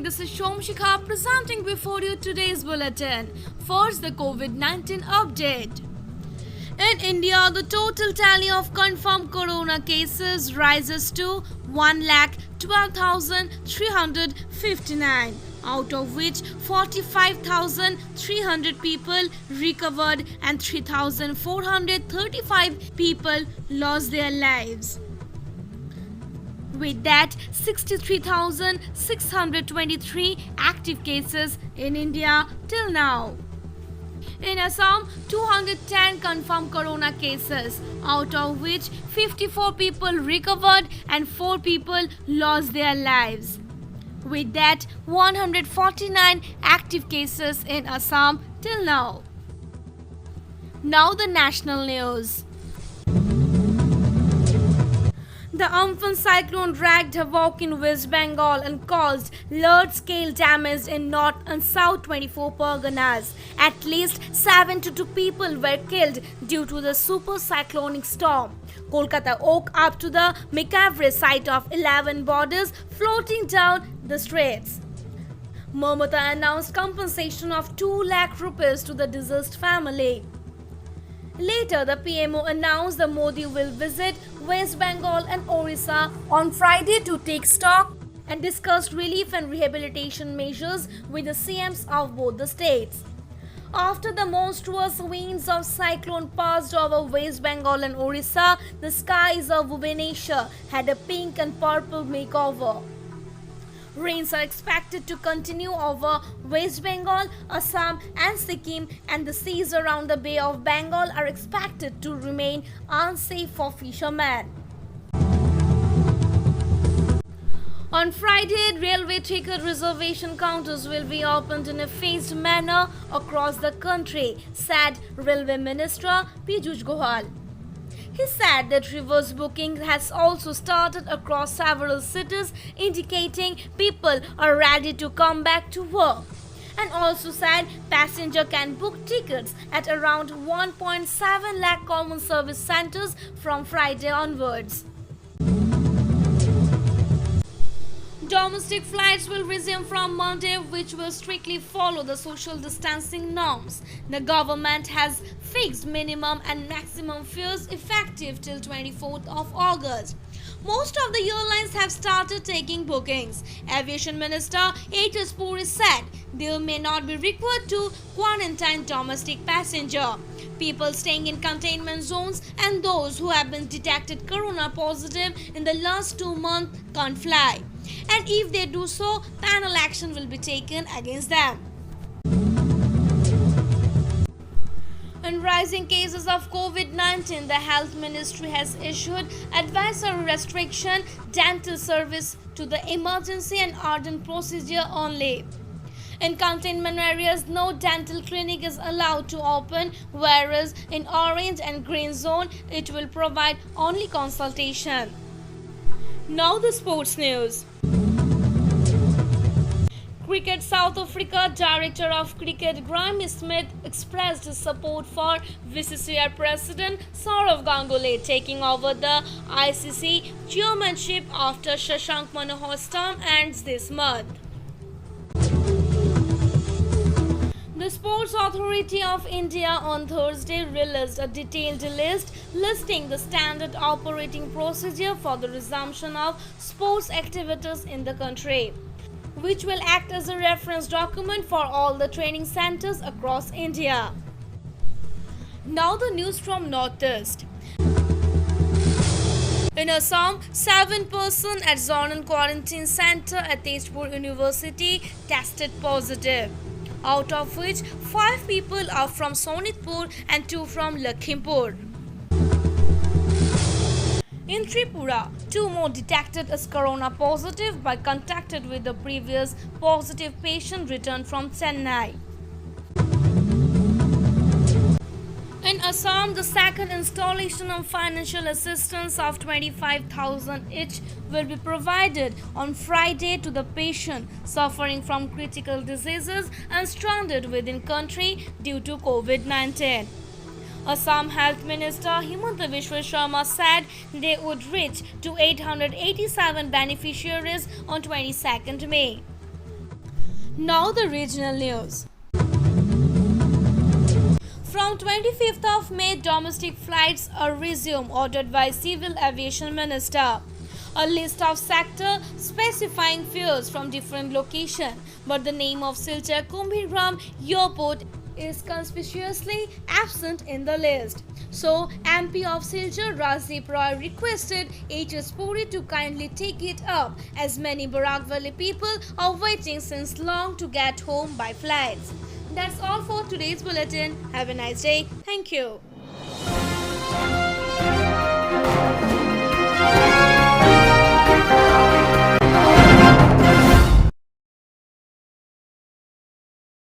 this is Shomshikha presenting before you today's bulletin. First, the COVID-19 update. In India, the total tally of confirmed corona cases rises to 1,12,359, out of which 45,300 people recovered and 3,435 people lost their lives. With that, 63,623 active cases in India till now. In Assam, 210 confirmed corona cases, out of which 54 people recovered and 4 people lost their lives. With that, 149 active cases in Assam till now. Now the national news. The Amphan cyclone wreaked havoc in West Bengal and caused large-scale damage in North and South 24 Parganas. At least 72 people were killed due to the super cyclonic storm. Kolkata woke up to the macabre sight of 11 bodies floating down the streets. Mamata announced compensation of 2 lakh rupees to the deceased family. Later, the PMO announced that Modi will visit West Bengal and Orissa on Friday to take stock and discuss relief and rehabilitation measures with the CMs of both the states. After the monstrous winds of cyclone passed over West Bengal and Orissa, the skies of Bhubaneswar had a pink and purple makeover. Rains are expected to continue over West Bengal, Assam and Sikkim, and the seas around the Bay of Bengal are expected to remain unsafe for fishermen. On Friday, railway ticket reservation counters will be opened in a phased manner across the country, said Railway Minister Piyush Goyal. He said that reverse booking has also started across several cities, indicating people are ready to come back to work. And also said passenger can book tickets at around 1.7 lakh common service centers from Friday onwards. Domestic flights will resume from Monday, which will strictly follow the social distancing norms. The government has fixed minimum and maximum fares effective till 24th of August. Most of the airlines have started taking bookings. Aviation Minister H.S. Puri said they may not be required to quarantine domestic passengers. People staying in containment zones and those who have been detected corona positive in the last 2 months can't fly. And if they do so, penal action will be taken against them. In rising cases of COVID-19, the Health Ministry has issued advisory restriction dental service to the emergency and urgent procedure only. In containment areas, no dental clinic is allowed to open, whereas in orange and green zone, it will provide only consultation. Now the sports news. Cricket South Africa Director of Cricket Graeme Smith expressed his support for BCCI President Sourav Ganguly taking over the ICC chairmanship after Shashank Manohar's term ends this month. The Sports Authority of India on Thursday released a detailed list listing the standard operating procedure for the resumption of sports activities in the country, which will act as a reference document for all the training centers across India. Now the news from Northeast. In Assam, 7 persons at Zornan Quarantine Center at Tezpur University tested positive, out of which 5 people are from Sonitpur and 2 from Lakhimpur. In Tripura, 2 more detected as corona positive by contacted with the previous positive patient returned from Chennai. In Assam, the second installation of financial assistance of 25,000 each will be provided on Friday to the patient suffering from critical diseases and stranded within country due to COVID-19. Assam Health Minister Himanta Biswa Sharma said they would reach to 887 beneficiaries on 22nd May. Now the regional news. From 25th of May, domestic flights are resumed, ordered by Civil Aviation Minister. A list of sector specifying fares from different locations, but the name of Silchar Kumbhigram Airport is conspicuously absent in the list. So, MP of Silchar Rajdeep Roy requested HS Puri to kindly take it up, as many Barak Valley people are waiting since long to get home by flights. That's all for today's bulletin. Have a nice day. Thank you.